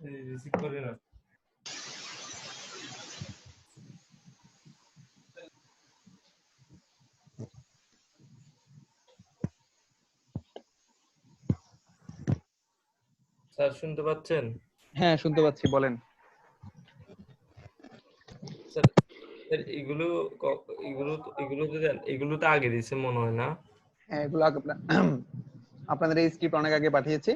Receive করে না। Sir শুনতে পাচ্ছেন? হ্যাঁ শুনতে পাচ্ছি, বলেন। স্যার স্যার এগুলো তো আগে দিছে মনে হয় না? হ্যাঁ এগুলো আপনাদের এই স্ক্রিপ্ট অনেক আগে পাঠিয়েছি,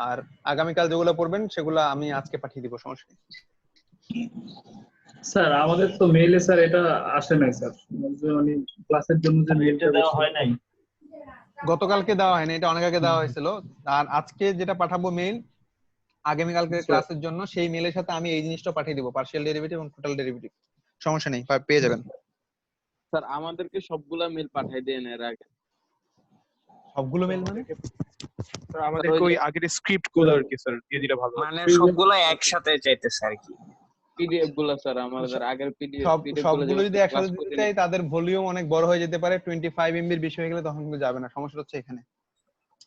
আর আগামীকাল যেগুলো পড়বেন সেগুলো আমি আজকে পাঠিয়ে দিব, সমস্যা নেই। স্যার আমাদের তো মেইলে স্যার এটা আসে নাই স্যার, মানে ক্লাসের জন্য যে মেইলটা দেওয়া হয় নাই। গতকালকে দেওয়া হয়নি, এটা অনেক আগে দেওয়া হয়েছিল। আর আজকে যেটা পাঠাবো মেইল আগামীকালকে ক্লাসের জন্য, সেই মেইলের সাথে আমি এই জিনিসটা পাঠিয়ে দিব, পার্শিয়াল ডেরিভেটিভ এবং টোটাল ডেরিভেটিভ। সমস্যা নেই, পেয়ে যাবেন। স্যার আমাদেরকে সবগুলা মেল পাঠিয়ে দেন এর আগে। সবগুলো মেইল মানে স্যার আমাদেরকে ওই আগের স্ক্রিপ্ট গুলো আর কি স্যার দিয়ে দিলে ভালো। মানে সবগুলো একসাথে চাইতেছে আর কি। পিডিএফ গুলো স্যার আমাদের আগের পিডিএফ সবগুলো যদি একসাথে দিতে চাই তাদের ভলিউম অনেক বড় হয়ে যেতে পারে, 25 MB এর বেশি হয়ে গেলে তখন কিন্তু যাবে না, সমস্যা হচ্ছে এখানে।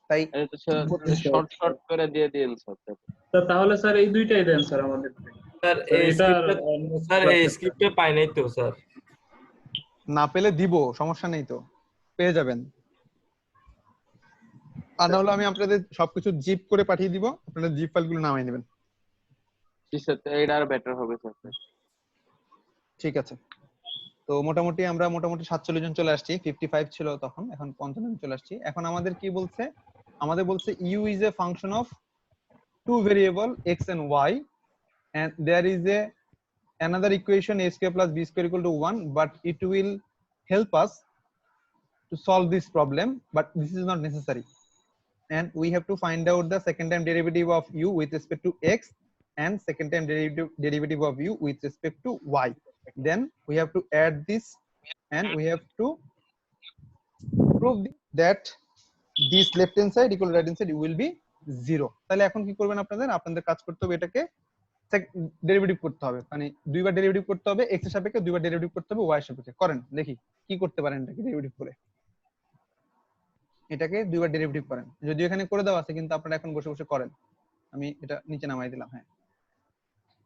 তাই শর্ট শর্ট করে দিয়ে দিন স্যার। তাহলে স্যার এই দুইটাই দেন স্যার আমাদের। স্যার এই স্ক্রিপ্টে পাই নাই তো স্যার। না পেলে দিব, সমস্যা নেই তো, পেয়ে যাবেন। আর না হলে আমি আপনাদের সবকিছু জিপ করে পাঠিয়ে দিব, আপনারা জিপ ফাইলগুলো নামিয়ে নেবেন। এটা আর বেটার হবে স্যার। ঠিক আছে, তো মোটামুটি আমরা 47 জন চলে আসছি, 55 ছিল তখন, এখন 55 জন চলে আসছি। এখন আমাদের কি বলছে, আমাদের বলছে u is a function of two variable x and y, and there is another equation a square plus b square equal to 1, but it will help us to solve this problem, but this is not necessary. And we have to find out the second time derivative of u with respect to x and second time derivative of u with respect to y. Then we have to add this and we have to prove that this left hand side equal to right hand side will be 0. তাহলে এখন কি করবেন, আপনাদের কাজ করতে হবে, এটাকে derivative করতে হবে, মানে দুইবার ডেরিভেটিভ করতে হবে, x এর সাপেক্ষে দুইবার ডেরিভেটিভ করতে হবে y এর সাপেক্ষে। করেন দেখি কি করতে পারেন, এটাকে ডেরিভেটিভ করে, এটাকে দুইবার ডেরিভেটিভ করেন। যদিও এখানে করে দেওয়া আছে কিন্তু আপনারা এখন বসে বসে করেন, আমি এটা নিচে নামাই দিলাম। হ্যাঁ,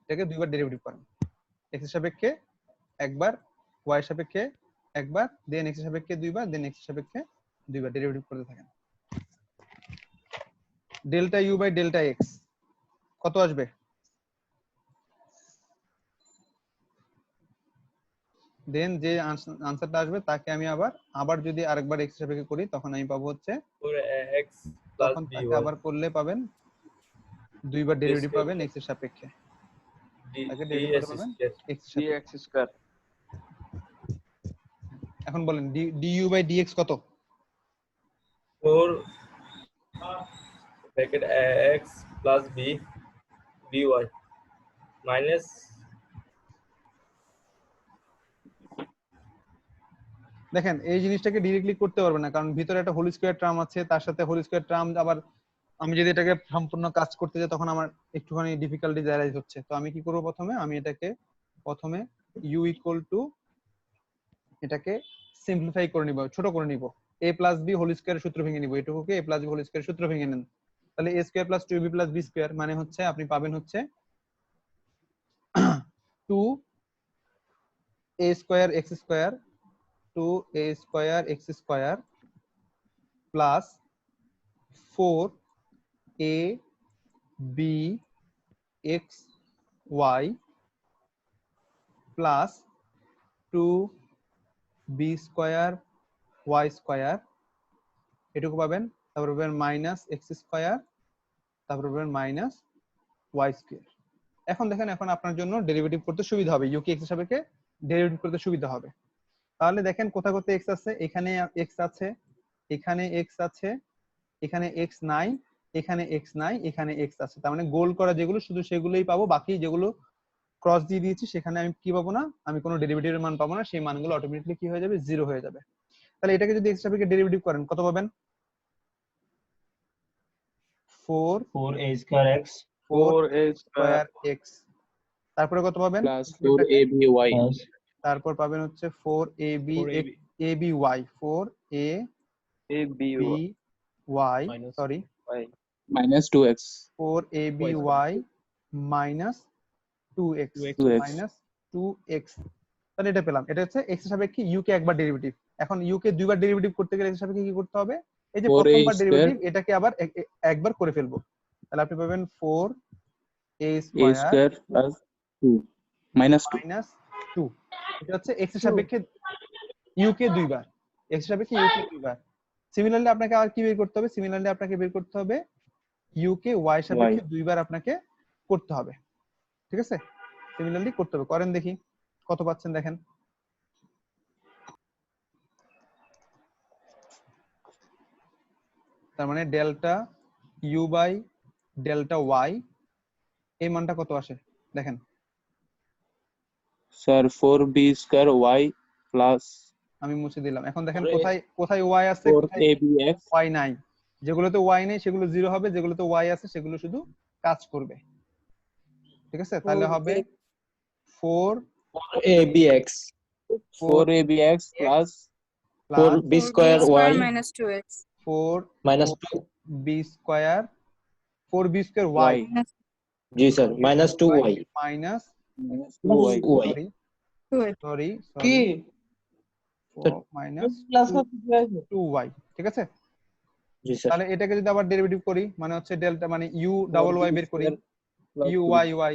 এটাকে দুইবার ডেরিভেটিভ করেন, x এর সাপেক্ষে একবার, y এর সাপেক্ষে একবার, দেন x এর সাপেক্ষে দুইবার, দেন x এর সাপেক্ষে দুইবার ডেরিভেটিভ করতে থাকেন। Delta u by delta x কত আসবে? দেন যে আনসারটা আসবে তাকে আমি আবার যদি আরেকবার x এর সাপেক্ষে করি তখন আমি পাবো হচ্ছে x তখন তাকে আবার করলে পাবেন দুইবার ডেরিভেটিভ পাবেন x এর সাপেক্ষে, তাকে ডেরিভেটিভ করে পাবেন x এর সাপেক্ষে স্কয়ার। এখন বলেন du বাই dx কত? 4 bracket x plus b dy minus দেখেন এই জিনিসটাকে ডাইরেক্টলি করতে পারবেন না, কারণ ভিতরে একটা হোল স্কয়ার টার্ম আছে, তার সাথে হোল স্কয়ার টার্ম, আবার আমি যদি এটাকে সম্পূর্ণ কাজ করতে যাই তখন আমার একটুখানি ডিফিকাল্টি রাইজ হচ্ছে। তো আমি কি করব, আমি এটাকে প্রথমে u ইকুয়াল টু এটাকে সিম্পলিফাই করে নিব, ছোট করে নিব, a plus b whole square সূত্র ভেঙে নিব, এটুকুকে a plus b whole square সূত্র ভেঙে নেন, তাহলে a square plus 2b plus b square মানে হচ্ছে আপনি পাবেন হচ্ছে 2a square x square 2a square x square plus 4a b x y plus 2b square y square, এটুকু পাবেন। তারপর পাবেন মাইনাস x স্কয়ার, তারপর পাবেন মাইনাস y স্কয়ার। এখন দেখেন, এখন আপনার জন্য ডেরিভেটিভ করতে সুবিধা হবে, u কে x এর সাপেক্ষে ডেরিভেটিভ করতে সুবিধা হবে। তাহলে দেখেন কোথায় কোথায় x আছে, এখানে x আছে, এখানে x আছে, এখানে x নাই, এখানে x নাই, এখানে x আছে, তার মানে গোল করা যেগুলো শুধু সেগুলোই পাবো, বাকি যেগুলো ক্রস দিয়ে দিয়েছি সেখানে আমি কি পাবো না, আমি কোনো ডেরিভেটিভের মান পাবো না, সেই মানগুলো অটোমেটিক্যালি কি হয়ে যাবে, 0 হয়ে যাবে। তাহলে এটাকে যদি x এর সাপেক্ষে ডেরিভেটিভ করেন কত পাবেন? 4a square x 4a square x, তারপরে কত পাবেন? প্লাস 4aby, তারপর পাবেন হচ্ছে 4aby 4aby sorry minus 2x 4aby minus 2x 2x minus 2x, তাহলে এটা পেলাম। এটা হচ্ছে x এর সাপেক্ষে u কে একবার ডেরিভেটিভ। এখন u কে দুইবার ডেরিভেটিভ করতে গেলে x এর সাপেক্ষে কি করতে হবে? এই যে 4a প্রথমবার square ডেরিভেটিভ এটাকে আবার একবার করে ফেলবো। তাহলে আপনি পাবেন 4a a square square plus 2 minus 2 minus 2। এটা হচ্ছে x এর সাপেক্ষে u কে দুইবার, x এর সাপেক্ষে u কে দুইবার। সিমিলারলি আপনাকে আর কি বের করতে হবে? সিমিলারলি আপনাকে বের করতে হবে u কে y সাপেক্ষে দুইবার আপনাকে করতে হবে। ঠিক আছে, সিমিলারলি করতে হবে। করেন দেখি কত পাচ্ছেন দেখেন। তার মানে delta u by delta y এই মানটা কত আসে দেখেন। Sir 4b square y plus আমি মুছে দিলাম। এখন দেখেন কোথায় কোথায় y আছে, কোথায় 4abx y নাই। যেগুলোতে y নেই সেগুলো 0 হবে, যেগুলোতে y আছে সেগুলো শুধু কাজ করবে। ঠিক আছে, তাহলে হবে abx 4abx plus 4b square y minus 2x 4 minus 2 b square 4b square y y जी sir minus 2y minus 2y y sorry কি মাইনাস 2y। ঠিক আছে, जी सर তাহলে এটাকে যদি আবার ডেরিভেটিভ করি মানে হচ্ছে ডেল্টা মানে u ডাবল y বের করি u y y।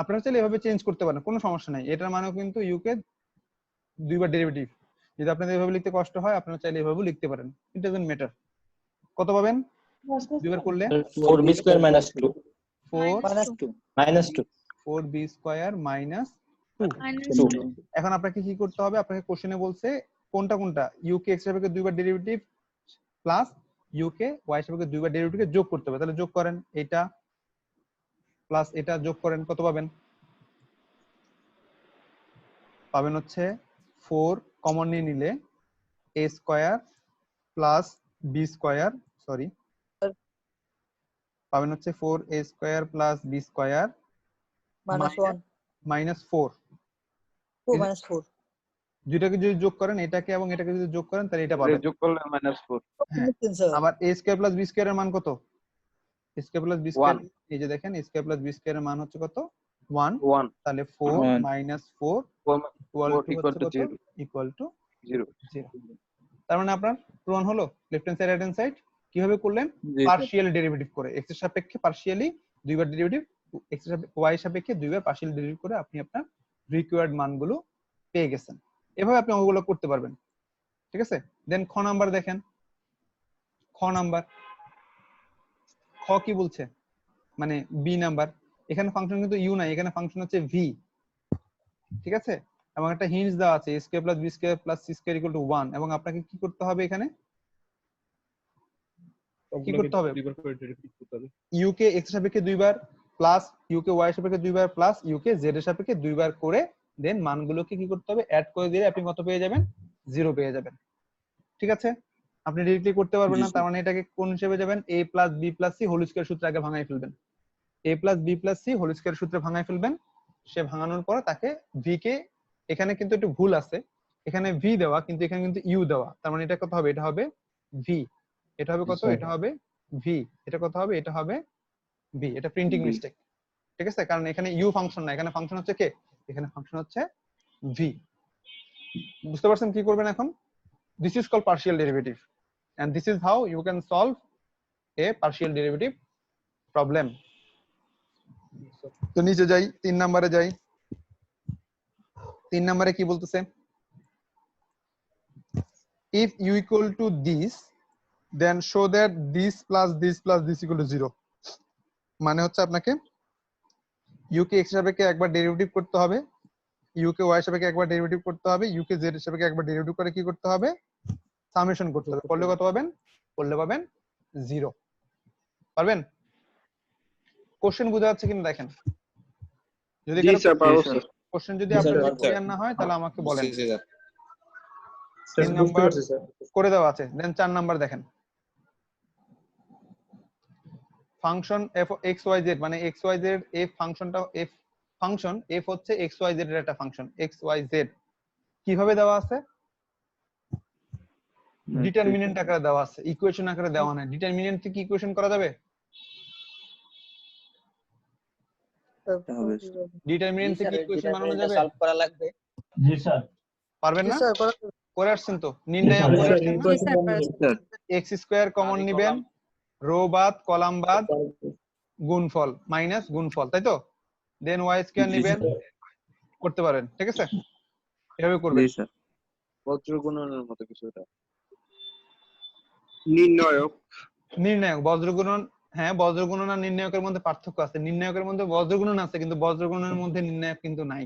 আপনারা চাইলে এভাবে চেঞ্জ করতে পারেন, কোনো সমস্যা নাই। এটার মানেও কিন্তু u কে দুইবার ডেরিভেটিভ। যদি আপনাদের এভাবে লিখতে কষ্ট হয় আপনারা চাইলে এভাবে লিখতে পারেন, ইট ডাজন্ট ম্যাটার। কত পাবেন দুইবার করলে? 4b square minus 2 4 minus 2 4b square minus 2 2। এখন আপনাকে কি করতে হবে? আপনাকে কোশ্চেনে বলছে কোনটা কোনটা u কে x এর সাপেক্ষে দুইবার ডেরিভেটিভ প্লাস u কে y এর সাপেক্ষে দুইবার ডেরিভেটিভকে যোগ করতে হবে। তাহলে যোগ করেন, এটা প্লাস এটা যোগ করেন, কত পাবেন? পাবেন হচ্ছে 4 কমন নিয়ে নিলে a square plus b square, sorry পাবেন হচ্ছে 4a square plus b square minus 4 minus 4 দুইটাকে যদি যোগ করেন এটাকে এবং এটাকে যদি যোগ করেন তাহলে এটা পাবেন। যোগ করলে -4 হ্যাঁ, আবার a square plus b square এর মান কত? a square plus b square, এই যে দেখেন a square plus b square এর মান হচ্ছে কত? 1। তাহলে 4 minus 4 equal to 0 equal to 0। তার মানে আপনার প্রমাণ হলো left hand side right hand side কিভাবে করলেন? পার্শিয়াল ডেরিভেটিভ করে, x এর সাপেক্ষে পার্শিয়ালি দুইবার ডেরিভেটিভ, x এর সাপেক্ষে y এর সাপেক্ষে দুইবার পার্শিয়াল ডেরিভেটিভ করে আপনি আপনার রিকোয়ার্ড মানগুলো পেয়ে গেছেন। এভাবে আপনি অঙ্কগুলো করতে পারবেন। ঠিক আছে, দেন খ নাম্বার দেখেন। খ নাম্বার, খ কি বলছে মানে বি নাম্বার। এখানে ফাংশন কিন্তু ইউ নাই, এখানে ফাংশন হচ্ছে ভি। ঠিক আছে, এবং একটা হিন্টস দেওয়া আছে a square plus b square plus c square equal to 1। এবং আপনাকে কি করতে হবে? এখানে কি করতে হবে? ইউ কে x এর সাপেক্ষে দুইবার প্লাস ইউ কে y এর সাপেক্ষে দুইবার প্লাস ইউ কে z এর সাপেক্ষে দুইবার করে দেন মানগুলোকে কি করতে হবে? অ্যাড করে দিলে আপনি কত পেয়ে যাবেন? 0 পেয়ে যাবেন। ঠিক আছে, আপনি ডিরেক্টলি করতে পারবেন না, তার মানে এটাকে কোন হিসেবে যাবেন? a plus b plus c whole square সূত্রে আগে ভাঙাই ফেলবেন। a plus b plus c whole square সূত্রে ভাঙাই ফেলবেন। সে ভাঙানোর পরে তাকে v কে, এখানে কিন্তু একটু ভুল আছে, এখানে v দেওয়া কিন্তু এখানে কিন্তু u দেওয়া। তার মানে এটা কত হবে? এটা হবে v। এটা হবে কত? এটা হবে v। এটা কত হবে? এটা হবে v। এটা প্রিন্টিং মিস্টেক। ঠিক আছে, কারণ এখানে u ফাংশন না, এখানে ফাংশন হচ্ছে কে? এখানে ফাংশন হচ্ছে v। বুঝতে পারছেন কি করবেন এখন? This is called partial derivative and this is how you can solve a partial derivative problem. তো নিচে যাই, 3 নম্বরে যাই। 3 নম্বরে কি বলতেছে? If u equal to this then show that this plus this equal to 0। মানে হচ্ছে আপনাকে u কে x এর সাপেক্ষে একবার ডেরিভেটিভ করতে হবে, u কে y এর সাপেক্ষে একবার ডেরিভেটিভ করতে হবে, u কে z এর সাপেক্ষে একবার ডেরিভেটিভ করে কি করতে হবে? সামেশন করতে হবে। করলে কত পাবেন? করলে পাবেন 0। পারবেন? কোশ্চেন বুঝা যাচ্ছে কিনা দেখেন। যদি কোশ্চেন যদি আপনাদের ক্লিয়ার না হয় তাহলে আমাকে বলেন। 3 নাম্বার করে দেওয়া আছে। দেন 4 নাম্বার দেখেন। Function f x y z মানে x y z f ফাংশনটা f ফাংশন f হচ্ছে x y z এর একটা ফাংশন x y z কিভাবে দেওয়া আছে? ডিটারমিনেন্ট আকারে দেওয়া আছে, ইকুয়েশন আকারে দেওয়া নাই। ডিটারমিনেন্ট থেকে ইকুয়েশন করা যাবে? ডিটারমিনেন্ট থেকে ইকুয়েশন বানানো যাবে? সলভ করা লাগবে। জি স্যার। পারবেন জি না? স্যার করে আসছেন তো, নির্ণায়ক করে স্যার আসছেন না? ইকুয়েশন এক্স স্কোয়ার কমন নিবেন, রো বাদ কলাম বাদ গুণফল মাইনাস গুণফল, তাই তো? দেন ওয়াই স্কোয়ার নিবেন, করতে পারেন, ঠিক আছে? এভাবে করবেন। জি স্যার। বজ্রগুণনের মতো কিছু এটা। নির্ণায়ক। নির্ণায়ক বজ্রগুণন, হ্যাঁ বজ্রগুণন আর নির্ণায়কের মধ্যে পার্থক্য আছে। নির্ণায়কের মধ্যে বজ্রগুণন আছে কিন্তু বজ্রগুণনের মধ্যে নির্ণায়ক কিন্তু নাই,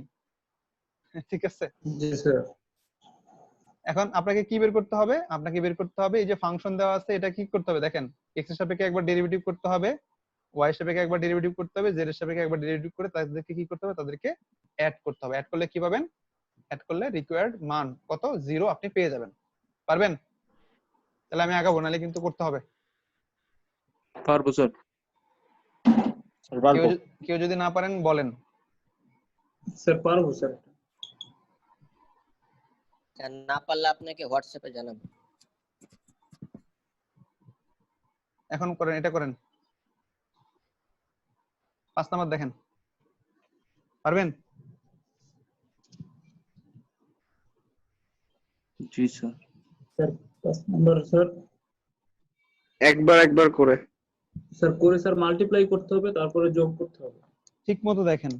ঠিক আছে? জি স্যার। এখন আপনাকে কি বের করতে হবে? আপনাকে বের করতে হবে এই যে ফাংশন দেওয়া আছে, এটা কি করতে হবে দেখেন, এক্স এর সাপেক্ষে একবার ডেরিভেটিভ করতে হবে, ওয়াই এর সাপেক্ষে একবার ডেরিভেটিভ করতে হবে, জেড এর সাপেক্ষে একবার ডেরিভেটিভ করে তাদেরকে কি করতে হবে, তাদেরকে অ্যাড করতে হবে। অ্যাড করলে কি পাবেন? অ্যাড করলে রিকোয়ার্ড মান কত 0 আপনি পেয়ে যাবেন। পারবেন? তাহলে আমি আগাবো, নালে কিন্তু করতে হবে। পারবো স্যার। কেউ যদি না পারেন বলেন। স্যার পারবো স্যার। না পারলে আপনাকে হোয়াটসঅ্যাপে জানাবো। এখন করেন, এটা করেন। 5 নাম্বার দেখেন, পারবেন? জি স্যার। Sir 5 number sir. একবার করে। স্যার করে স্যার মাল্টিপ্লাই করতে হবে, তারপরে যোগ করতে হবে। ঠিক মতো দেখেন,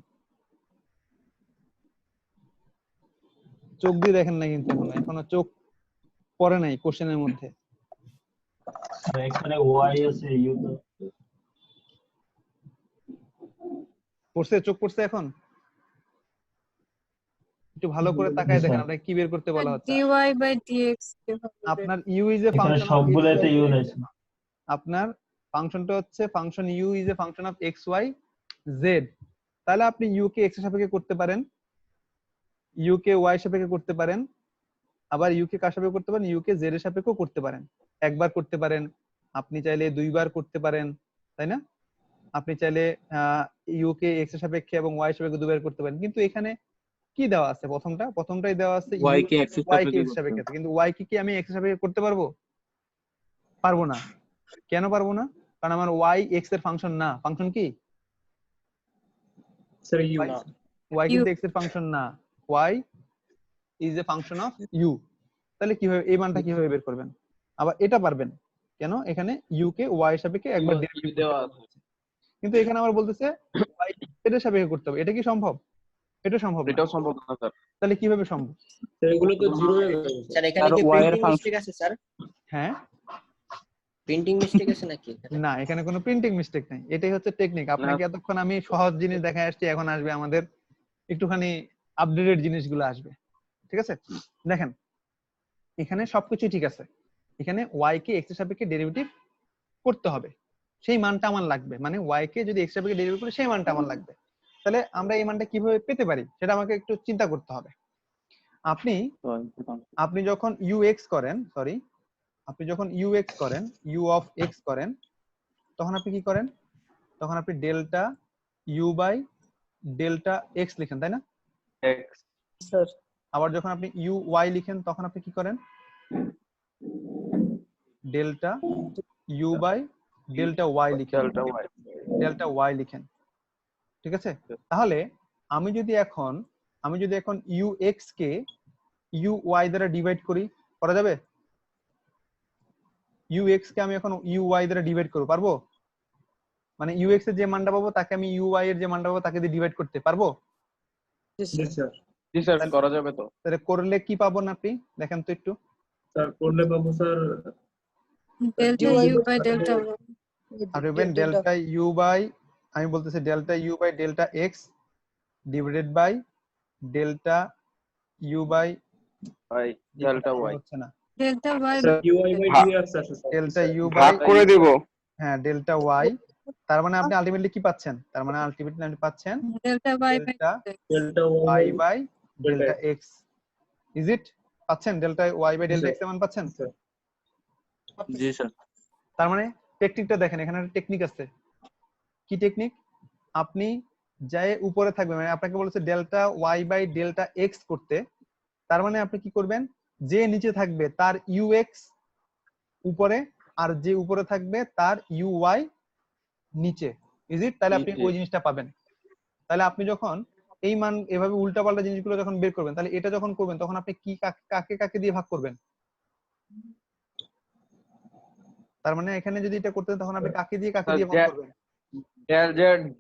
চোখ দিয়ে দেখেন না কিন্তু এখনো চোখ পড়ে নাই কোশ্চেনের মধ্যে। এখানে ওয়াই আছে, ইউ তো পড়ছে, চোখ পড়ছে এখন? একটু ভালো করে তাকায় দেখেন আপনাকে কি বের করতে বলা হচ্ছে। dy by dx আপনার u ইজ এ এখানে ফাংশন অফ সবগুলোতে ইউ আছে। আপনার ফাংশনটা হচ্ছে function u is a function of x y z। তাহলে আপনি u কে x এর সাপেক্ষে করতে পারেন, u কে y এর সাপেক্ষে করতে পারেন, আবার u কে কার সাপেক্ষে করতে পারেন, u কে z এর সাপেক্ষেও করতে পারেন। একবার করতে পারেন, আপনি চাইলে দুইবার করতে পারেন, তাই না? আপনি চাইলে u কে x এর সাপেক্ষে এবং y এর সাপেক্ষে দুইবার করতে পারেন। কিন্তু এখানে কি দেওয়া আছে? প্রথমটাই দেওয়া আছে y কে x এর y কে x এর সাপেক্ষে সাপেক্ষে, কিন্তু y কি আমি x এর সাপেক্ষে করতে পারবো? পারবো না। কেন পারবো না? কারণ আমার y x এর ফাংশন না। ফাংশন কি? Sir u. y কিন্তু x এর ফাংশন না, y is a function of u। তাহলে কিভাবে এই মানটা কিভাবে বের করবেন? আবার এটা পারবেন কেন? এখানে u কে y এর সাপেক্ষে একবার ডেরিভেটিভ দেওয়া আছে, কিন্তু এখানে আবার বলতেছে y এর সাপেক্ষে করতে হবে। এটা কি সম্ভব? এটা সম্ভব না। এটাও সম্ভব না স্যার। তাহলে কিভাবে সম্ভব? স্যার এগুলো তো 0 হয়ে যাবে। স্যার এখানে কি y এর প্রিন্টিং মিস্টেক আছে স্যার? হ্যাঁ, প্রিন্টিং মিস্টেক আছে নাকি এখানে? না এখানে কোনো প্রিন্টিং মিস্টেক নাই। এটাই হচ্ছে টেকনিক। আপনাকে এতক্ষণ আমি সহজ জিনিস দেখায় আসছি, এখন আসবে আমাদের একটুখানি আপডেটেড জিনিসগুলো আসবে, ঠিক আছে? দেখেন এখানে সবকিছু ঠিক আছে, এখানে y কে x এর সাপেক্ষে ডেরিভেটিভ করতে হবে, সেই মানটা আমার লাগবে। মানে y কে যদি x এর সাপেক্ষে ডেরিভেটিভ করি সেই মানটা আমার লাগবে। তাহলে আমরা এই মানটা কিভাবে পেতে পারি সেটা আমাকে একটু চিন্তা করতে হবে। আপনি যখন ux করেন, সরি, আপনি যখন ux করেন, u অফ x করেন, তখন আপনি কি করেন? তখন আপনি delta u by delta x লিখেন, তাই না? স্যার আবার যখন আপনি u y লিখেন তখন আপনি কি করেন? Delta u by delta y লিখেন, ডেল্টা y লিখেন, ঠিক আছে? তাহলে আমি যদি এখন ux কে uy দ্বারা ডিভাইড করি, করা যাবে? ux কে আমি এখন uy দ্বারা ডিভাইড করব, পারবো? মানে ux এর যে মানটা পাবো তাকে আমি uy এর যে মানটা পাবো তাকে দিয়ে ডিভাইড করতে পারবো? জি স্যার। জি স্যার, করা যাবে তো। তাহলে করলে কি পাবো না আপনি দেখেন তো একটু। স্যার করলে পাবো sir delta u by delta y আর দেখবেন ডেল্টা u বাই, আমি বলতেছি delta u by delta x divided by delta u by delta y হচ্ছে না, delta y sir ui by dx আছে স্যার। ডেল্টা u ভাগ বাই, করে দেব। হ্যাঁ ডেল্টা y। তার মানে আপনি আলটিমেটলি কি পাচ্ছেন? তার মানে আলটিমেটলি আপনি পাচ্ছেন delta y by delta delta y by delta x। Is it? পাচ্ছেন delta y by delta x এর মান পাচ্ছেন? জি স্যার। তার মানে টেকনিকটা দেখেন, এখানে একটা টেকনিক আছে। কি টেকনিক? আপনি যাই উপরে থাকবে, মানে আপনাকে বলেছে delta y by delta x করতে, তার মানে আপনি কি করবেন? যে নিচে থাকবে তার ux উপরে, আর যে উপরে থাকবে তার uy নিচে। Is it? তাহলে আপনি ওই জিনিসটা পাবেন। তাহলে আপনি যখন এই মান এভাবে উল্টাপাল্টা জিনিসগুলো যখন বের করবেন, তাহলে এটা যখন করবেন তখন আপনি কি কাকে কাকে দিয়ে ভাগ করবেন? তার মানে এখানে যদি এটা করতেন তখন আপনি কাকে দিয়ে ভাগ করবেন?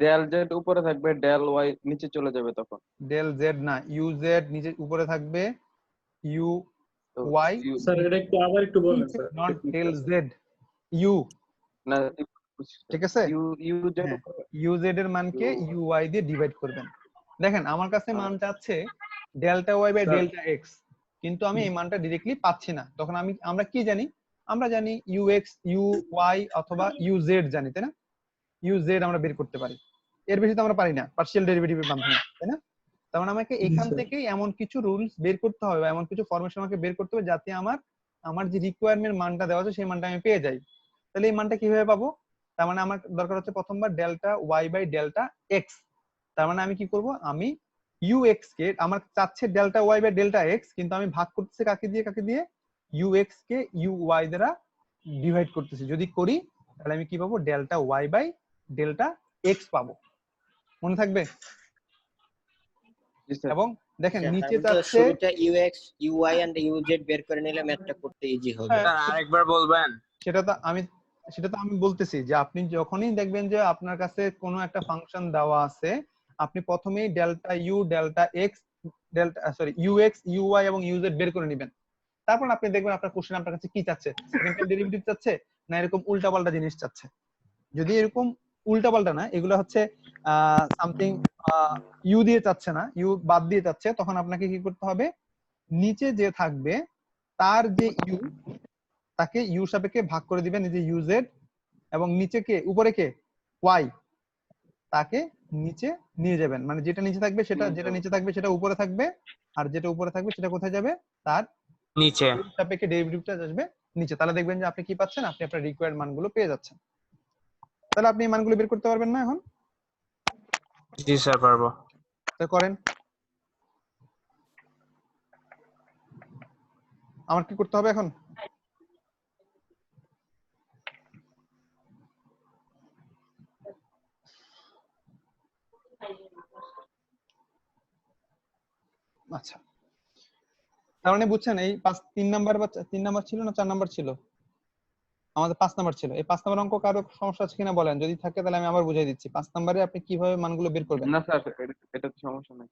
ডেল জেড উপরে থাকবে, ডেল ওয়াই নিচে চলে যাবে তখন। ডেল জেড না, ইউ জেড নিচে উপরে থাকবে, ইউ ওয়াই স্যার এটা একটু আবার একটু বলেন sir. Not del z, u. না, ঠিক আছে, u u z u z এর মানকে ইউ ওয়াই দিয়ে ডিভাইড করবেন। দেখেন আমার কাছে মান চাচ্ছে delta y by sir. Delta x, কিন্তু আমি এই মানটা ডিরেক্টলি পাচ্ছি না। তখন আমরা কি জানি? আমরা জানি ইউ এক্স ইউ ওয়াই অথবা ইউ জেড জানি, তাই না? ইউ জেড আমরা বের করতে পারি, এর বেশি তো আমরা পারি না পার্শিয়াল ডেরিভেটিভের মাধ্যমে, তাই না? তার মানে আমাকে এখান থেকেই এমন কিছু রুলস বের করতে হবে বা এমন কিছু ফরমেশন আমাকে বের করতে হবে যাতে আমার যে রিকোয়ারমেন্ট মানটা দেওয়া আছে সেই মানটা আমি পেয়ে যাই। তাহলে এই মানটা কিভাবে পাবো? তার মানে আমার দরকার হচ্ছে প্রথমবার delta y by delta x. তার মানে আমি কি করব? আমি ইউ এক্স কে, আমার চাচ্ছে delta y by delta x, কিন্তু আমি ভাগ করতেছি কাকে দিয়ে? ইউ এক্স কে ইউ ওয়াই দ্বারা ডিভাইড করতেছি। যদি করি তাহলে আমি কি পাবো? Delta y by delta x পাবো। মনে থাকবে? এবং দেখেন নিচে চাচ্ছে শুরুটা ইউএক্স ইউআই এন্ড ইউজেড বের করে নিলে ম্যাথটা করতে ইজি হবে। হ্যাঁ, স্যার আরেকবার বলবেন? সেটা তো আমি বলতেছি যে আপনি যখনই দেখবেন যে আপনার কাছে কোনো একটা ফাংশন দেওয়া আছে, আপনি প্রথমেই delta u delta x u x u y এবং ইউ জেড বের করে নেবেন। তারপর আপনি দেখবেন আপনার কোশ্চেন আপনার কাছে কি চাচ্ছে, সেকেন্ড ডেরিভেটিভ চাচ্ছে না এরকম উল্টাপাল্টা জিনিস চাচ্ছে। যদি এরকম উল্টাপাল্টা না, এগুলো হচ্ছে সামথিং ইউ দিয়ে চাচ্ছে না, ইউ বাদ দিয়ে চাচ্ছে, তখন আপনাকে কি করতে হবে? নিচে যে থাকবে তার যে ইউ, তাকে ইউ সাপেক্ষে ভাগ করে দিবেন এই যে ইউ জেড, এবং নিচে কে, উপরে কে, ওয়াই, তাকে নিচে নিয়ে যাবেন। মানে যেটা নিচে থাকবে সেটা উপরে থাকবে, আর যেটা উপরে থাকবে সেটা কোথায় যাবে? তার নিচে। সাপেক্ষে ডেরিভেটিভটা আসবে নিচে। তাহলে দেখবেন যে আপনি কি পাচ্ছেন? আপনি আপনার রিকোয়ার্ড মানগুলো পেয়ে যাচ্ছেন। তাহলে আপনি এই মানগুলো বের করতে পারবেন না এখন? জি স্যার পারবো। তো করেন। আমার কি করতে হবে এখন? আচ্ছা, তার মানে বুঝছেন এই 3 নাম্বার বা 3 নাম্বার ছিল না 4 নাম্বার ছিল? আমাদের 5 নাম্বার ছিল। এই 5 নাম্বার অঙ্ক কারো সমস্যা আছে কিনা বলেন, যদি থাকে তাহলে আমি আবার বুঝিয়ে দিচ্ছি। 5 নাম্বারে আপনি কিভাবে মানগুলো বের করবেন। না স্যার, এটা তো সমস্যা নাই।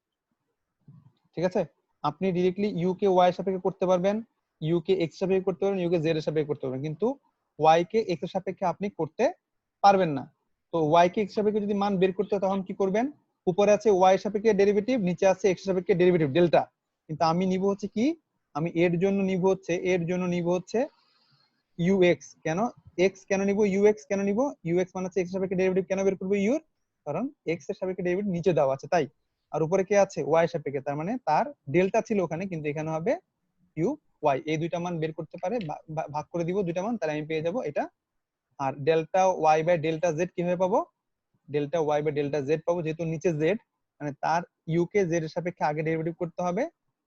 ঠিক আছে, আপনি ডাইরেক্টলি ইউ কে ওয়াই এর সাপেক্ষে করতে পারবেন, ইউ কে এক্স এর সাপেক্ষে করতে পারবেন, ইউ কে জেড এর সাপেক্ষে করতে পারবেন, কিন্তু ওয়াই কে এক্স এর সাপেক্ষে আপনি করতে পারবেন না। তো ওয়াই কে এক্স এর সাপেক্ষে যদি মান বের করতে হয় তখন কি করবেন? উপরে আছে ওয়াই এর সাপেক্ষে ডেরিভেটিভ, নিচে আছে এক্স এর সাপেক্ষে ডেরিভেটিভ ডেল্টা, কিন্তু আমি নিব হচ্ছে কি, আমি এর জন্য নিব হচ্ছে ইউএক্স। কেন এক্স কেন নিব? ইউএক্স কেন নিব? ইউএক্স মানে হচ্ছে এক্স এর সাপেক্ষে ডেরিভেটিভ কেন বের করব? ইউর, কারণ এক্স এর সাপেক্ষে ডেরিভেটিভ নিচে দেওয়া আছে তাই, আর উপরে কে আছে? ওয়াই এর সাপেক্ষে, তার মানে তার ডেল্টা ছিল ওখানে, কিন্তু এখানে হবে ইউ ওয়াই। এই দুইটা মান বের করতে পারে, ভাগ করে দিব দুইটা মান, তাহলে আমি পেয়ে যাব এটা। আর delta y by delta z কিভাবে পাবো? Delta y by delta z পাবো, যেহেতু নিচে জেড, মানে তার ইউ কে জেড এর সাপেক্ষে আগে ডেরিভেটিভ করতে হবে,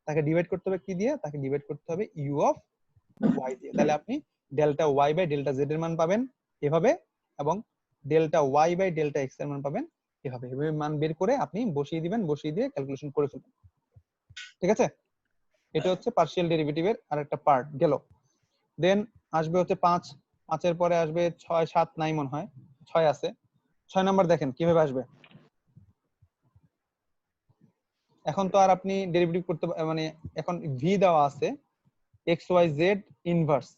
তাকে ডিভাইড করতে হবে কি দিয়ে? তাকে ডিভাইড করতে হবে ইউ অফ ওয়াই দিয়ে। তাহলে আপনি delta y by delta z এর মান পাবেন এভাবে, এবং delta y by delta x এর মান পাবেন এভাবে। এভাবে মান বের করে আপনি বসিয়ে দিবেন, বসিয়ে দিয়ে ক্যালকুলেশন করে ফেলবেন। ঠিক আছে, এটা হচ্ছে পার্শিয়াল ডেরিভেটিভের আরেকটা পার্ট গেল। দেন আসবে হচ্ছে 5, 5 এর পরে আসবে 6, 7 নাই মনে হয়, 6 আছে। 6 নাম্বার দেখেন কিভাবে আসবে। এখন তো আর আপনি ডেরিভেটিভ করতে মানে এখন ভি দেওয়া আছে এক্স ওয়াই জেড ইনভার্স,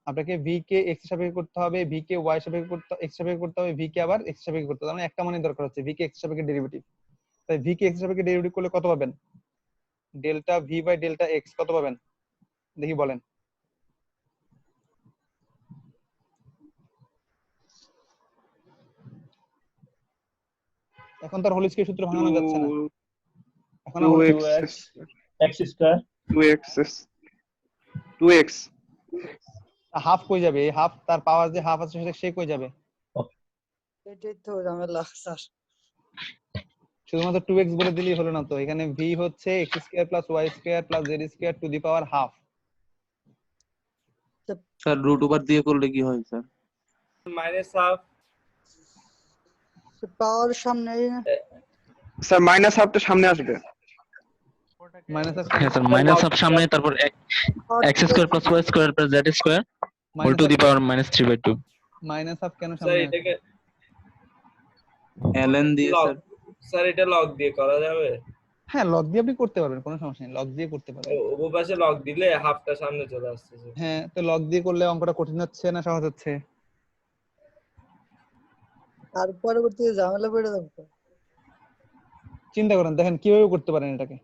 আপনাকে ভি কে এক্স এর সাপেক্ষে করতে হবে, ভি কে ওয়াই এর সাপেক্ষে করতে, এক্স সাপেক্ষে করতে হবে, ভি কে আবার এক্স সাপেক্ষে করতে হবে। মানে একটা মানে দরকার হচ্ছে ভি কে এক্স সাপেক্ষে ডেরিভেটিভ। তাই ভি কে এক্স সাপেক্ষে ডেরিভেটিভ করলে কত পাবেন? Delta v by delta x কত পাবেন দেখি বলেন। এখন তার হোল স্কয়ার সূত্র ভাঙানো যাচ্ছে না, এখন 2x x square 2x half কই যাবে? এই হাফ তার পাওয়ার যে হাফ আছে সে কই যাবে? এটাই তো ঝামেলা স্যার। শুধুমাত্র 2x বলে দিলেই হলো না তো, এখানে v হচ্ছে x square plus y square plus z square to the power half. Sir root over দিয়ে করলে কি হয় স্যার? Minus half. পাওয়ার সামনে স্যার মাইনাস হাফটা সামনে আসবে। মাইনাস হাফ হ্যাঁ স্যার, মাইনাস হাফ সামনে, তারপর x square plus y square plus z square whole to the power -3/2। Minus half কেন স্যার সামনে আসবে? এটাকে ln দিয়ে লগ স্যার। স্যার এটা লগ দিয়ে করা যাবে? হ্যাঁ, লগ দিয়ে আপনি করতে পারবেন, কোনো সমস্যা নেই, লগ দিয়ে করতে পারবেন। ওপর পাশে লগ দিলে হাফটা সামনে চলে আসতেছে। হ্যাঁ, তো লগ দিয়ে করলে অঙ্কটা কঠিন হচ্ছে না সহজ হচ্ছে? আর পরবর্তীতে ঝামেলা পড়ে যাবো তো। চিন্তা করেন, দেখেন কিভাবে করতে পারেন এটাকে।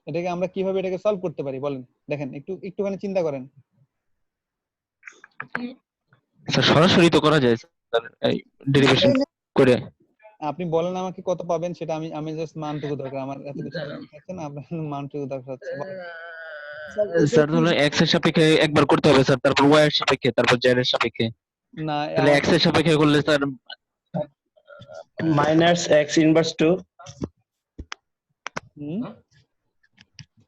এটাকে আমরা কিভাবে এটাকে সলভ করতে পারি বলেন, দেখেন একটুখানি চিন্তা করেন। স্যার সরাসরি তো করা যায় স্যার, এই ডেরিভেশন করে। আপনি বলেন আমাকে কত পাবেন, সেটা আমি জাস্ট মানটুকু দরকার, আমার এত কিছু আছে না, আপনার মানটুকু দরকার হচ্ছে। স্যার তাহলে x এর সাপেক্ষে একবার করতে হবে স্যার, তারপর y এর সাপেক্ষে, তারপর z এর সাপেক্ষে। না, তাহলে x এর সাপেক্ষে করলে sir minus x inverse 2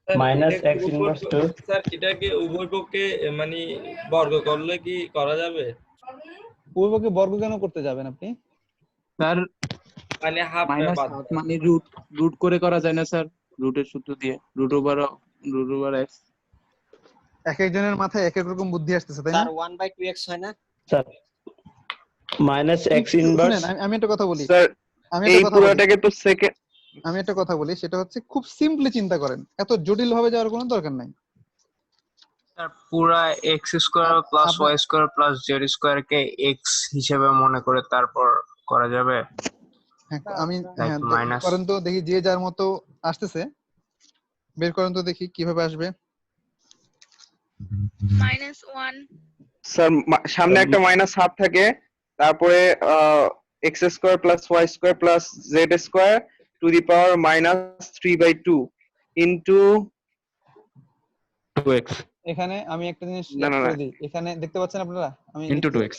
minus x inverse 2। Sir এটাকে উভয় পক্ষে মানে বর্গ করলে কি করা যাবে? পূর্বকে বর্গ কেন করতে যাবেন আপনি? স্যার মানে হাফ মাইনাস হাফ মানে রুট করে করা যায় না স্যার, রুটের সূত্র দিয়ে রুট ওভার x। এক একজনের মাথায় এক এক রকম বুদ্ধি আসতেছে, তাই না? স্যার 1/2x হয় না? Sir minus x inverse. শুনেন, আমি একটা কথা বলি, স্যার আমি এই একটা কথা বলি, পুরোটাকে তো সেকেন্ড, আমি একটা কথা বলি, সেটা হচ্ছে খুব সিম্পলি চিন্তা করেন, এত জটিল ভাবে যাওয়ার কোনো দরকার নাই। স্যার পুরা x square plus y square plus z square কে x হিসেবে মনে করে তারপর করা যাবে। হ্যাঁ, Like minus. করেন তো দেখি, যে যার মতো আসতেছে বের করেন তো দেখি কিভাবে আসবে। -1 স্যার সামনে একটা মাইনাস হাফ থাকে, তারপরে x square plus y square plus z square to the power -3/2 into 2x এখানে আমি একটা জিনিস না, না, না। করে দিই, এখানে দেখতে পাচ্ছেন আপনারা, আমি ইনটু 2x।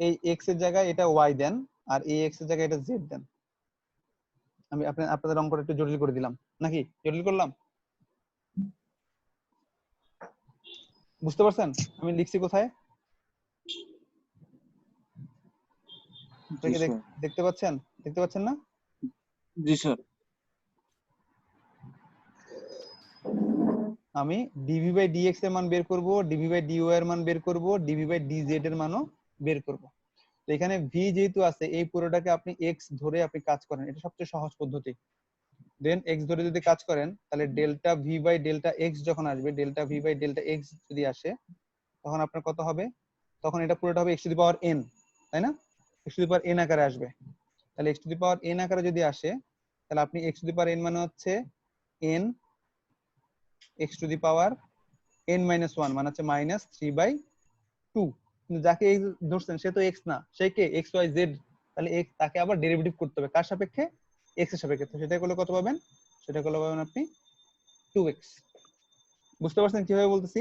এই x এর জায়গায় এটা y দেন, আর এই x এর জায়গায় এটা z দেন। আমি আপনাদের অঙ্কটা একটু জটিল করে দিলাম, নাকি জটিল করলাম? বুঝতে পারছেন আমি লিখছি কোথায়? দেখতে পাচ্ছেন না? জি স্যার। আমি dv/dx এর মান বের করব, dv/dy এর মান বের করব, dv/dz এর মানও বের করব। তো এখানে v যেহেতু আছে, এই পুরোটাকে আপনি x ধরে আপনি কাজ করেন, এটা সবচেয়ে সহজ পদ্ধতি। দেন x ধরে যদি কাজ করেন, তাহলে ডেল্টা v/ডেল্টা x যখন আসবে, ডেল্টা v/ডেল্টা x যদি আসে, তখন আপনার কত হবে? তখন এটা পুরোটা হবে x to the power n, তাই না? x to the power n আকারে আসবে। তাহলে x to the power n আকারে যদি আসে, তাহলে আপনি x to the power n মানে হচ্ছে n x to the power n-1 মানে হচ্ছে -3/2। কিন্তু যাকে x ধরছেন সে তো x না, সে কে? x y z। তাহলে x তাকে আবার ডেরিভেটিভ করতে হবে, কার সাপেক্ষে? x এর সাপেক্ষে। তো সেটা করলে কত পাবেন? সেটা করলে পাবেন আপনি 2x। বুঝতে পারছেন কিভাবে বলতেছি?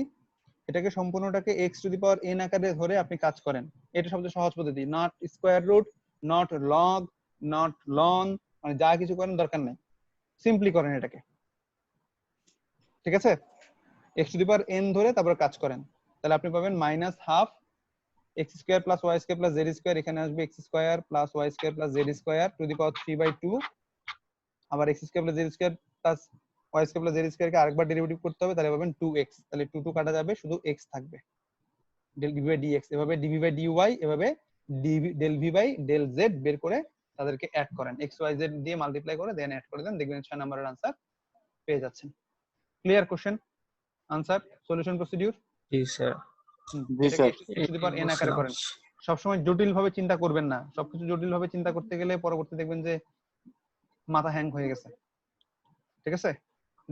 এটাকে সম্পূর্ণটাকে x to the power n আকারে ধরে আপনি কাজ করেন, এটা সবচেয়ে সহজ পদ্ধতি। Not square root, not log, not ln, মানে যা কিছু করেন দরকার নাই, সিম্পলি করেন এটাকে, ঠিক আছে? x to the power n ধরে তারপর কাজ করেন, তাহলে আপনি পাবেন -12 x square plus y square plus z square, এখানে আসবে x square plus y square plus z square to the power 3/2। আবার x square plus z square plus y square plus z square কে আরেকবার ডেরিভেটিভ করতে হবে, তাহলে পাবেন 2x। তাহলে 2 কাটা যাবে, শুধু x থাকবে। del v by dx, এভাবে dv by dy, এভাবে del v by del z বের করে তাদেরকে অ্যাড করেন, x y z দিয়ে মাল্টিপ্লাই করে দেন অ্যাড করে দেন, দেখবেন 6 নম্বরের आंसर পেয়ে যাচ্ছেন। Clear question answer solution procedure? G sir. x to the power n আকারে করেন। সবসময় জটিল ভাবে চিন্তা করবেন না, সবকিছু জটিল ভাবে চিন্তা করতে গেলে পরবর্তী দেখবেন যে মাথা হ্যাং হয়ে গেছে, ঠিক আছে?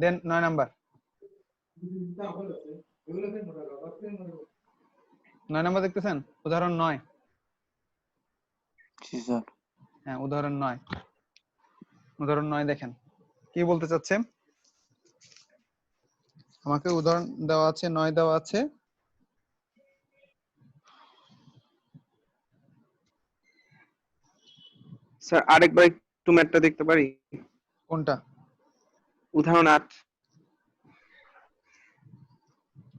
দেন 9 নাম্বার, 9 নাম্বার দেখতেছেন? উদাহরণ 9। জি স্যার। হ্যাঁ, উদাহরণ 9, উদাহরণ 9 দেখেন কি বলতে চাচ্ছে। আমাকে উদাহরণ দেওয়া আছে, 9 দেওয়া আছে। স্যার আরেকবার একটু ম্যাথটা দেখতে পারি? কোনটা? উদাহরণ 8।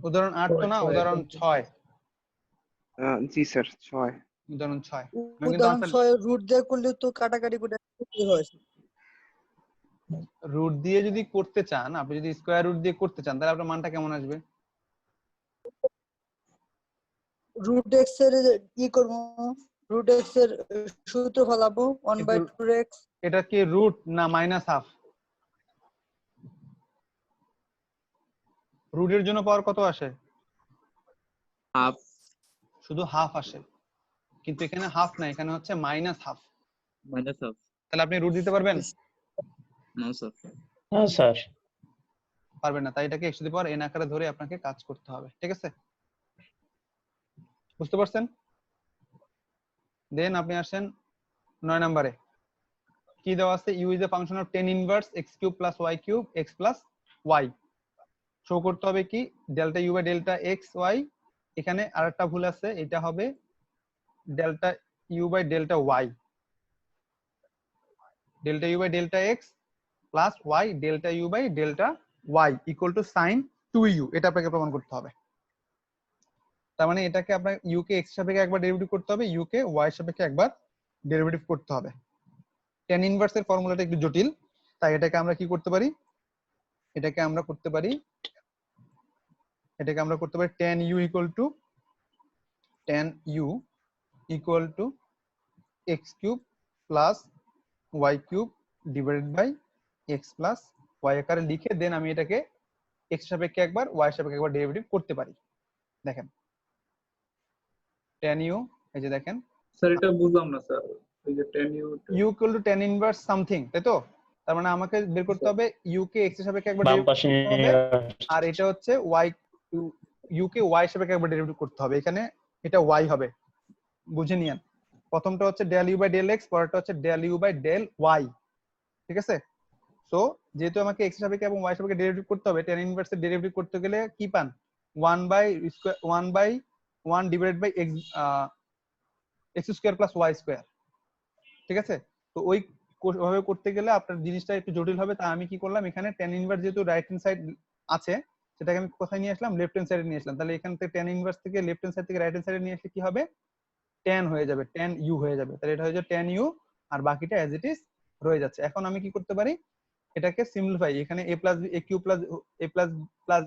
উদাহরণ 8 তো না, উদাহরণ 6। জি স্যার 6। উদাহরণ 6। উদাহরণ 6 রুট দিয়ে করলে তো কাটাকাটি করে কি হয় রুট দিয়ে যদি করতে চান, আপনি যদি স্কয়ার রুট দিয়ে করতে চান, তাহলে আপনার মানটা কেমন আসবে? রুট এক্স এর কি করব, রুট এক্স এর সূত্র ফলাবো 1/2x। এটা কি রুট না মাইনাস হাফ? রুটের জন্য পাওয়ার কত আসে? হাফ। শুধু হাফ আসে, কিন্তু এখানে হাফ না, এখানে হচ্ছে মাইনাস হাফ। Minus half. তাহলে আপনি রুট দিতে পারবেন? No sir. হ্যাঁ স্যার। পারবেন না, তাই এটাকে x to the power n আকারে ধরে আপনাকে কাজ করতে হবে। ঠিক আছে, বুঝতে পারছেন? দেন আপনি আসেন 9 নম্বরে। কি দেওয়া আছে? u is a function of tan inverse x cube plus y cube x plus y। Show করতে হবে কি delta u by delta x y। এখানে আরেকটা ভুল আছে, এটা হবে delta u by delta y, delta u by delta x plus y delta u by delta y equal to sin 2u। এটা আপনাকে প্রমাণ করতে হবে। তার মানে এটাকে আপনার u কে x সাপেক্ষে একবার ডেরিভেটিভ করতে হবে, u কে y সাপেক্ষে একবার ডেরিভেটিভ করতে হবে। tan ইনভার্স এর ফর্মুলাটা একটু জটিল, তাই এটাকে আমরা কি করতে পারি, এটাকে আমরা করতে পারি tan u equal to x cube plus y cube divided by x plus y আকারে লিখে দেন আমি এটাকে x সাপেক্ষে একবার y সাপেক্ষে একবার ডেরিভেটিভ করতে পারি। দেখেন tan u, এই যে দেখেন স্যার এটা বুঝলাম না স্যার, এই যে tan u u equal two tan inverse something, তাই তো? তার মানে আমাকে বের করতে হবে u কে x এর সাপেক্ষে একবার বাম ডেরিভেটিভ পাশে করতে হবে, নিয়ে আর এটা হচ্ছে y u কে y সাপেক্ষে একবার ডেরিভেটিভ করতে হবে। এখানে এটা y হবে, বুঝে নিয়েন। প্রথমটা হচ্ছে del u by del x, পরেরটা হচ্ছে del u by del y। ঠিক আছে, সো যেহেতু আমাকে x এর সাপেক্ষে এবং y সাপেক্ষে ডেরিভেটিভ করতে হবে, tan ইনভার্স এর ডেরিভেটিভ করতে গেলে কি পান? 1/1 divided by x square plus y square. ঠিক আছে, তো ওইভাবে করতে গেলে আপনার জিনিসটা একটু জটিল হবে। তাই আমি কি করলাম, এখানে tan ইনভার্স যেহেতু রাইট হ্যান্ড সাইড আছে, সেটাকে আমি কোথায় নিয়ে আসলাম? লেফট হ্যান্ড সাইডে নিয়ে আসলাম। তাহলে এখান থেকে tan ইনভার্স থেকে লেফট হ্যান্ড সাইড থেকে রাইট হ্যান্ড সাইডে নিয়ে আসলে কি হবে? tan হয়ে যাবে, tan u হয়ে যাবে। তাহলে এটা হয়ে যাবে tan u, আর বাকিটা অ্যাজ ইট ইজ রয়ে যাচ্ছে। এখন আমি কি করতে পারি, এটাকে সিম্পলিফাই, এখানে a plus a cube plus a plus plus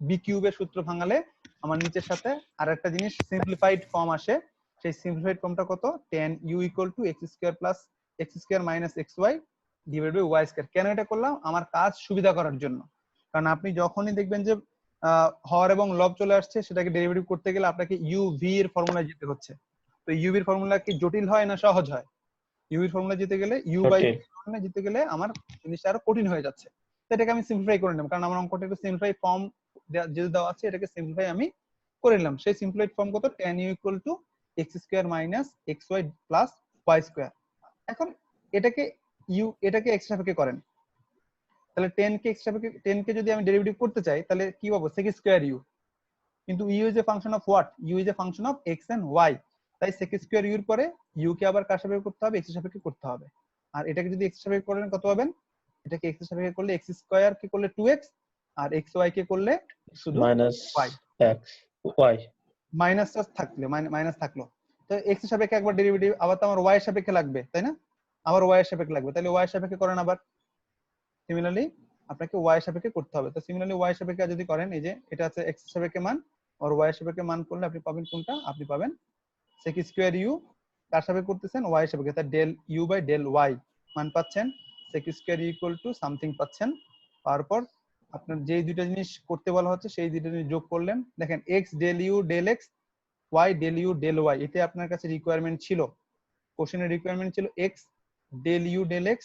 b কিউবের সূত্র ভাঙালে আমার নিচের সাথে আরেকটা জিনিস সিম্পলিফাইড ফর্ম আসে। সেই সিম্পলিফাইড ফর্মটা কত? tan u equal to x square plus x square minus xy divided by y square. কেন এটা করলাম? আমার কাজ সুবিধা করার জন্য। কারণ আপনি যখনই দেখবেন যে হর এবং লব চলে আসছে, সেটাকে ডেরিভেটিভ করতে গেলে আপনাকে u v এর ফর্মুলায় যেতে হচ্ছে। তো u v এর ফর্মুলা কি জটিল হয় না সহজ হয়? u এর ফর্মুলা যেতে গেলে u বাই v এর ফর্মুলা যেতে গেলে আমার জিনিসটা আরো কঠিন হয়ে যাচ্ছে। তো এটাকে আমি সিম্পলিফাই করে নিলাম, কারণ আমার অঙ্কটা একটু সিম্পলিফাই ফর্ম যেহেতু দেওয়া আছে, এটাকে সিম্পলিফাই আমি করে নিলাম। সেই সিম্পলিফাইড ফর্ম কত? tan u equal to x square minus xy plus y square. এখন এটাকে x সাপেক্ষে করেন, তাহলে 10 কে x সাপেক্ষে 10 কে যদি আমি ডেরিভেটিভ করতে চাই, তাহলে কি পাবো? sec square u। কিন্তু u is a function of what? u is a function of x and y। তাই sec স্কয়ার u এর পরে u কে আবার কার সাপেক্ষে করতে হবে? x এর সাপেক্ষে করতে হবে। আর এটাকে যদি x এর সাপেক্ষে করেন কত পাবেন? এটাকে x এর সাপেক্ষে করলে x স্কয়ার কে করলে 2x, আর xy কে করলে শুধু মাইনাস y। x y মাইনাসটা থাকলে মাইনাস থাকলো, তো x এর সাপেক্ষে একবার ডেরিভেটিভ, আবার তো আমার y এর সাপেক্ষে লাগবে, তাই না? আবার y এর সাপেক্ষে লাগবে, তাহলে y এর সাপেক্ষে করেন আবার। সিমিলারলি আপনাকে y এর সাপেক্ষে করতে হবে। তো সিমিলারলি y এর সাপেক্ষে যদি করেন, এই যে এটা আছে x এর সাপেক্ষে মান, আর y এর সাপেক্ষে মান করলে আপনি পাবেন কোনটা? আপনি পাবেন sec স্কয়ার u। কার সাপেক্ষে করতেছেন? y এর সাপেক্ষে, তাই del u by del y মান পাচ্ছেন sec square u equal to something পাচ্ছেন। তারপর আপনার যেই দুইটা জিনিস করতে বলা হচ্ছে, সেই দুইটা জিনিস যোগ করলেন। দেখেন x del u del x, y del u del y, এতে আপনার কাছে রিকোয়ারমেন্ট ছিল, কোশ্চেনের রিকোয়ারমেন্ট ছিল x del u del x,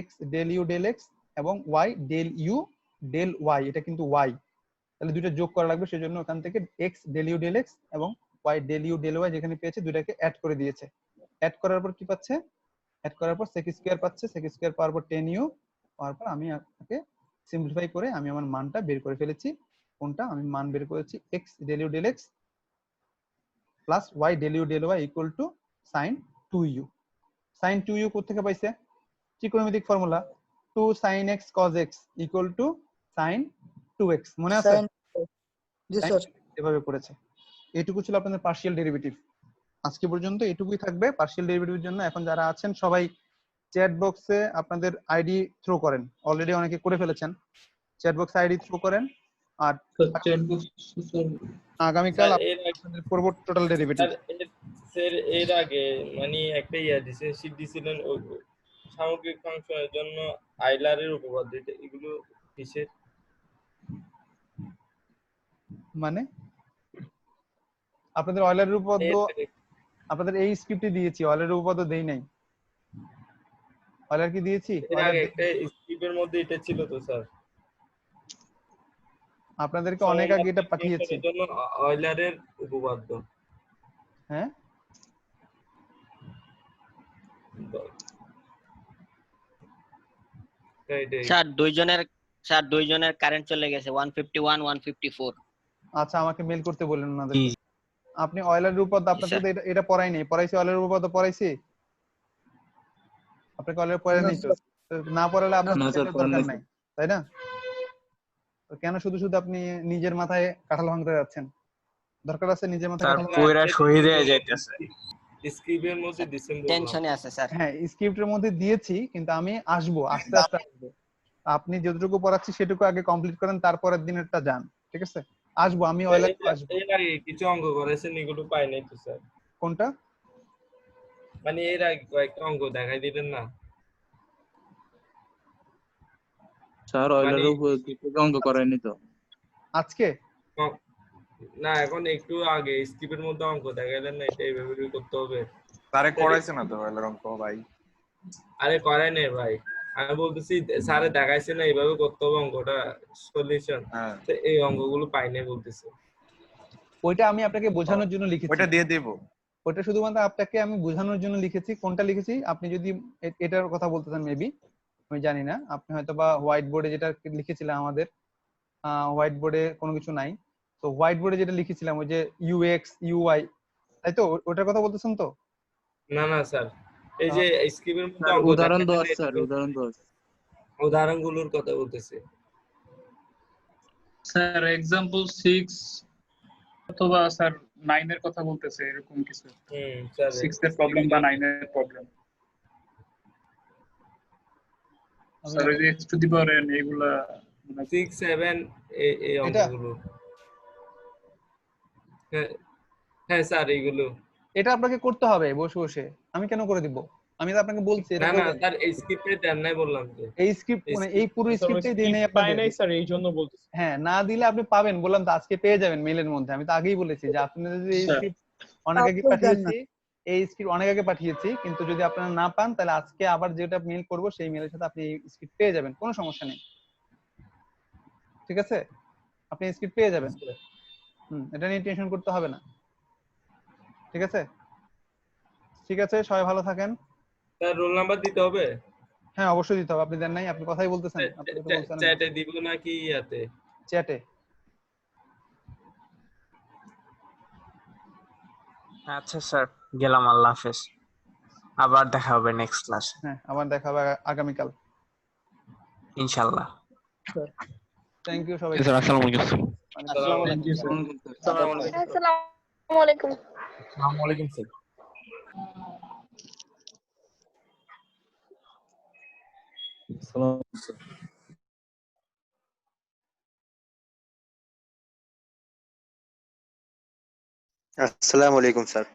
x del u del x এবং y del u del y। এটা কিন্তু y, তাহলে দুইটা যোগ করা লাগবে। সেজন্য ওখান থেকে x del u del x এবং y del u del y যেখানে পেয়েছে, দুইটাকে অ্যাড করে দিয়েছে। অ্যাড করার পর কি পাচ্ছে? অ্যাড করার পর sec স্কয়ার পাচ্ছে, sec স্কয়ার পাওয়ার পর tan u পাওয়ার পর আমি আপনাকে সিম্পলিফাই করে আমি আমার মানটা বের করে ফেলেছি। কোনটা? আমি মান বের করেছি x del u del x plus y del u del y equal to sin 2u। sin 2u কোথা থেকে পাইছে? ত্রিকোণমিতিক formula 2 sin x cos x equal to sin 2x। মনে আছে? জি স্যার। এভাবে করেছে। এইটুকু ছিল আপনাদের পার্শিয়াল ডেরিভেটিভ। আজকে পর্যন্ত এটুকুই থাকবে পার্শিয়াল ডেরিভেটিভের জন্য। এখন যারা আছেন সবাই চ্যাট বক্সে আপনাদের আইডি থ্রো করেন, অলরেডি অনেকে করে ফেলেছেন। চ্যাট বক্সে আইডি থ্রো করেন, আর আগামীকাল স্যার এর আগে আপনাদের করব টোটাল ডেরিভেটিভ। স্যার এর আগে মানে একটা ইয়া দিছে, শীট দিছিলেন ওই সামগ্রিক ফাংশনের জন্য আইলারের উপপাদ্য, এগুলো কিসের? মানে আপনাদের অয়েলারের উপপাদ্য আপনাদের এই স্ক্রিপ্টে দিয়েছি, অয়েলারের উপপাদ্য দেই নাই। অয়েলার কি দিয়েছি? এর আগে একটা স্ক্রিপ্টের মধ্যে এটা ছিল তো স্যার, আপনাদেরকে অনেক আগে এটা পাঠিয়েছি। এর জন্য অয়েলারের উপপাদ্য। হ্যাঁ, স্যার দুইজনের কারেন্ট চলে গেছে 151 154। আচ্ছা, আমাকে মেল করতে বললেন ওনাদেরকে। আপনি অয়েলারের উপপাদ্য আপনাদের তো এটা পড়াই নাই, পড়াইছি অয়েলারের উপপাদ্য পড়াইছি আপনাকে, অয়েলার পড়াই নাই তো, না পড়ালে আপনার দরকার নাই, তাই না? তো কেন শুধু শুধু আপনি নিজের মাথায় কাঁঠাল ভাঙতে যাচ্ছেন? দরকার আছে নিজের মাথায় স্যার কাঁঠাল পুরা শহীদ হয়ে যাইতেছে। স্ক্রিপ্টের মধ্যে ডিসেম্বর টেনশনে আছে স্যার। হ্যাঁ, স্ক্রিপ্টের মধ্যে দিয়েছি, কিন্তু আমি আসবো আস্তে আস্তে আসবো। আপনি যতটুকু পড়াচ্ছি সেটুকু আগে কমপ্লিট করেন, তারপরের দিনেরটা যান, ঠিক আছে? আসবো আমি, অয়েলার আসবো। এর আগে কিছু অঙ্ক করেছেন, এগুলো পাই নাই তো স্যার। কোনটা? মানে এর আগে কয়েকটা অঙ্ক দেখাই দিলেন না স্যার অয়েলারের উপর কিছু অঙ্ক করায়নি তো আজকে? না, এখন একটু আগে স্ক্রিপ্টের মধ্যে অঙ্ক দেখাইলেন না, এটা এইভাবে করতে হবে। স্যারে করাইছে না তো অয়েলার অঙ্ক ভাই? আরে করাই নাই ভাই, আমি বলতেছি স্যারে দেখাইছে না এইভাবে করতে হবে অঙ্কটা সলিউশন, তো এই অঙ্কগুলো পাই নাই বলতেছে। ওইটা আমি আপনাকে বোঝানোর জন্য লিখেছি, ওইটা দিয়ে দেব। ওটা শুধুমাত্র আপনাকে আমি বোঝানোর জন্য লিখেছি। কোনটা লিখেছি আপনি যদি এটার কথা বলতে চান, মেবি আমি জানি না, আপনি হয়তো বা হোয়াইট বোর্ডে যেটা লিখেছিলাম, আমাদের হোয়াইট বোর্ডে কোনো কিছু নাই, তো হোয়াইট বোর্ডে যেটা লিখেছিলাম ওই যে ইউএক্স ইউআই, তাই তো? ওটার কথা বলতেছেন তো? না না স্যার, এই যে স্ক্রিপ্টের মধ্যে অঙ্ক উদাহরণ দেখাইলেন, 10 স্যার, উদাহরণ 10 উদাহরণগুলোর কথা বলতেছে স্যার। एग्जांपल 6 অথবা স্যার 9 এর কথা বলতেছে, এরকম কিছু। স্যার 6 এর প্রবলেম বা 9 এর প্রবলেম। স্যার এই যে x to the power n এগুলা 6 7 এই অঙ্কগুলো। হ্যাঁ স্যার এইগুলো এটা আপনাকে করতে হবে বসে বসে, আমি কেন করে দিব? আমি তো আপনাকে বলছি এটা না না করবেন। স্যার, এই স্ক্রিপ্টে দেন নাই বললাম যে, এই স্ক্রিপ্ট মানে এই পুরো স্ক্রিপ্টটাই দেই নাই আপনাদের। নাই স্যার, এই জন্য বলতেছি। হ্যাঁ, না দিলে আপনি পাবেন, বললাম তো আজকে পেয়ে যাবেন মেইলের মধ্যে। আমি তো আগেই বলেছি যে আপনাদের যদি এই স্ক্রিপ্ট অনেক আগে পাঠিয়েছি, এই স্ক্রিপ্ট অনেক আগে পাঠিয়েছি, কিন্তু যদি আপনারা না পান তাহলে আজকে আবার যেটা মেইল করব সেই মেইলের সাথে আপনি এই স্ক্রিপ্ট পেয়ে যাবেন, কোনো সমস্যা নেই, ঠিক আছে? আপনি স্ক্রিপ্ট পেয়ে যাবেন, এটা নিয়ে টেনশন করতে হবে না, ঠিক আছে? ঠিক আছে, সবাই ভালো থাকেন। স্যার রোল নাম্বার দিতে হবে? হ্যাঁ অবশ্যই দিতে হবে, আপনি দেন নাই, আপনি কথাই বলতেছেন, আপনি তো বলছেন না। চ্যাটে দিব নাকি ইয়াতে? চ্যাটে। আচ্ছা স্যার, গেলাম, আল্লাহ হাফেজ, আবার দেখা হবে নেক্সট ক্লাসে। হ্যাঁ, আবার দেখা হবে আগামীকাল ইনশাআল্লাহ। থ্যাংক ইউ সবাই। স্যার আসসালামু আলাইকুম। আসসালামু আলাইকুম স্যার। আসসালামু আলাইকুম। আসসালামু আলাইকুম স্যার। আসসালামু আলাইকুম স্যার।